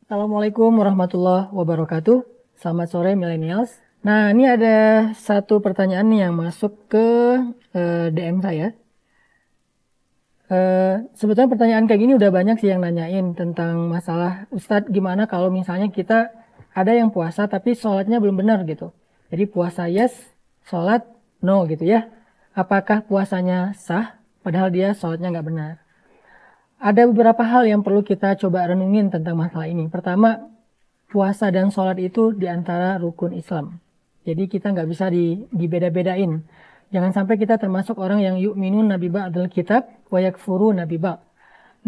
Assalamualaikum warahmatullahi wabarakatuh. Selamat sore millennials. Nah, ini ada satu pertanyaan nih yang masuk ke DM saya. Sebetulnya pertanyaan kayak gini udah banyak sih yang nanyain tentang masalah Ustadz gimana kalau misalnya kita ada yang puasa tapi sholatnya belum benar gitu. Jadi puasa yes, sholat no gitu ya. Apakah puasanya sah padahal dia sholatnya nggak benar? Ada beberapa hal yang perlu kita coba renungin tentang masalah ini. Pertama, puasa dan sholat itu diantara rukun Islam. Jadi kita nggak bisa dibeda-bedain. Jangan sampai kita termasuk orang yang yu'minun nabi ba'dal kitab wa yakfuru nabi ba'.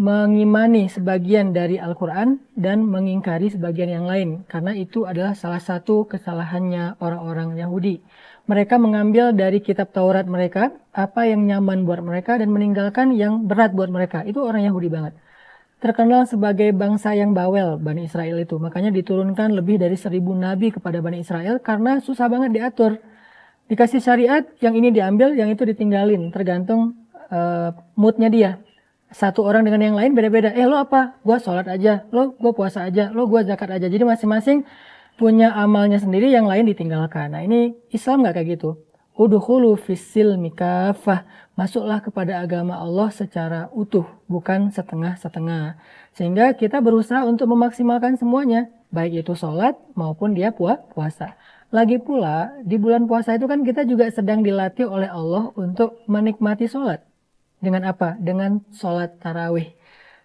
Mengimani sebagian dari Al-Quran dan mengingkari sebagian yang lain. Karena itu adalah salah satu kesalahannya orang-orang Yahudi. Mereka mengambil dari kitab Taurat mereka apa yang nyaman buat mereka dan meninggalkan yang berat buat mereka. Itu orang Yahudi banget. Terkenal sebagai bangsa yang bawel, Bani Israel itu. Makanya diturunkan lebih dari 1000 nabi kepada Bani Israel karena susah banget diatur. Dikasih syariat, yang ini diambil, yang itu ditinggalin. Tergantung moodnya dia. Satu orang dengan yang lain beda-beda. Lo apa? Gua sholat aja. Lo gua puasa aja. Lo gua zakat aja. Jadi masing-masing punya amalnya sendiri, yang lain ditinggalkan. Nah, ini Islam nggak kayak gitu. Udkhulu fis-silmi kafah. Masuklah kepada agama Allah secara utuh, bukan setengah-setengah. Sehingga kita berusaha untuk memaksimalkan semuanya, baik itu sholat maupun dia puasa. Lagi pula, di bulan puasa itu kan kita juga sedang dilatih oleh Allah untuk menikmati sholat. Dengan apa? Dengan sholat tarawih.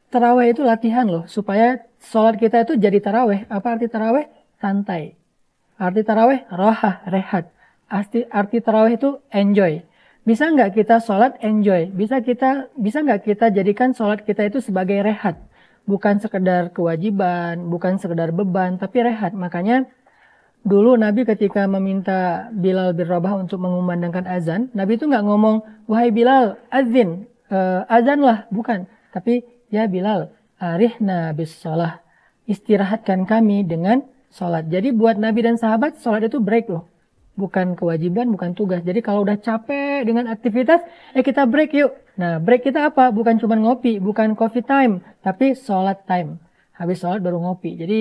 Tarawih itu latihan loh, supaya sholat kita itu jadi tarawih. Apa arti tarawih? Santai. Arti tarawih, rohah, rehat. Arti tarawih itu enjoy. Bisa nggak kita sholat enjoy? Bisa nggak kita jadikan sholat kita itu sebagai rehat? Bukan sekedar kewajiban, bukan sekedar beban, tapi rehat. Makanya dulu Nabi ketika meminta Bilal bin Rabah untuk mengumandangkan azan, Nabi itu nggak ngomong, wahai Bilal, azin, azanlah, bukan. Tapi, ya Bilal, arihna bis sholah, istirahatkan kami dengan sholat. Jadi buat Nabi dan sahabat, sholat itu break loh. Bukan kewajiban, bukan tugas. Jadi kalau udah capek dengan aktivitas, kita break yuk. Nah, break kita apa? Bukan cuma ngopi, bukan coffee time, tapi sholat time. Habis sholat baru ngopi. Jadi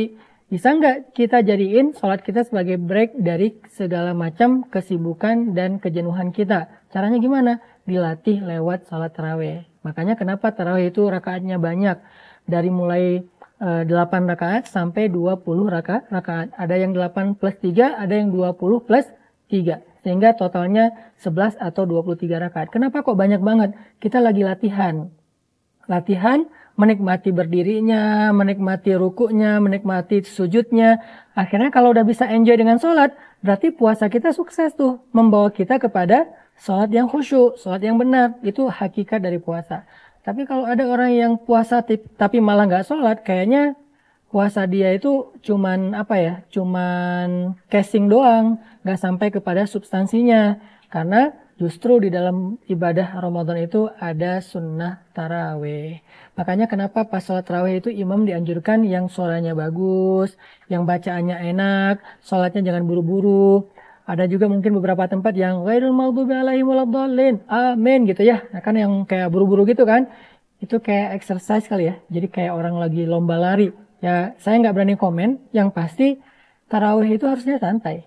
bisa nggak kita jadiin sholat kita sebagai break dari segala macam kesibukan dan kejenuhan kita? Caranya gimana? Dilatih lewat sholat tarawih. Makanya kenapa tarawih itu rakaatnya banyak. Dari mulai 8 rakaat sampai 20 rakaat. Ada yang 8 plus 3, ada yang 20 plus 3. Sehingga totalnya 11 atau 23 rakaat. Kenapa kok banyak banget? Kita lagi latihan. Latihan menikmati berdirinya, menikmati rukuknya, menikmati sujudnya. Akhirnya kalau udah bisa enjoy dengan sholat, berarti puasa kita sukses tuh. Membawa kita kepada sholat yang khusyuk, sholat yang benar. Itu hakikat dari puasa. Tapi kalau ada orang yang puasa tapi malah nggak sholat, kayaknya puasa dia itu cuman cuman casing doang, nggak sampai kepada substansinya. Karena justru di dalam ibadah Ramadan itu ada sunnah tarawih. Makanya kenapa pas sholat tarawih itu imam dianjurkan yang suaranya bagus, yang bacaannya enak, sholatnya jangan buru-buru. Ada juga mungkin beberapa tempat yang ghairil maghdubi alaihim waladdallin, amin gitu ya. Nah, kan yang kayak buru-buru gitu kan, itu kayak exercise kali ya. Jadi kayak orang lagi lomba lari. Ya saya nggak berani komen, yang pasti tarawih itu harusnya santai.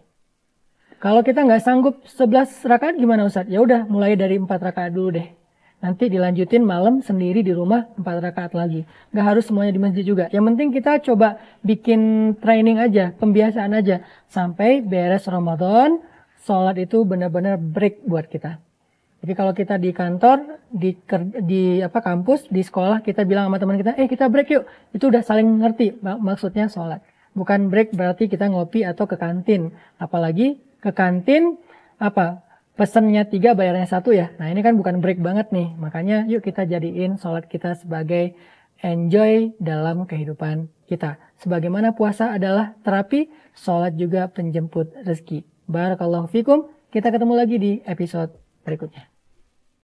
Kalau kita nggak sanggup 11 rakaat gimana Ustadz? Ya udah mulai dari 4 rakaat dulu deh. Nanti dilanjutin malam sendiri di rumah 4 rakaat lagi. Nggak harus semuanya di masjid juga. Yang penting kita coba bikin training aja, pembiasaan aja. Sampai beres Ramadan, sholat itu benar-benar break buat kita. Jadi kalau kita di kantor, di kampus, di sekolah, kita bilang sama teman kita, kita break yuk. Itu udah saling ngerti maksudnya sholat. Bukan break berarti kita ngopi atau ke kantin. Apalagi ke kantin, pesennya 3, bayarnya 1 ya. Nah ini kan bukan break banget nih. Makanya yuk kita jadiin sholat kita sebagai enjoy dalam kehidupan kita. Sebagaimana puasa adalah terapi, sholat juga penjemput rezeki. Barakallahu fikum. Kita ketemu lagi di episode berikutnya.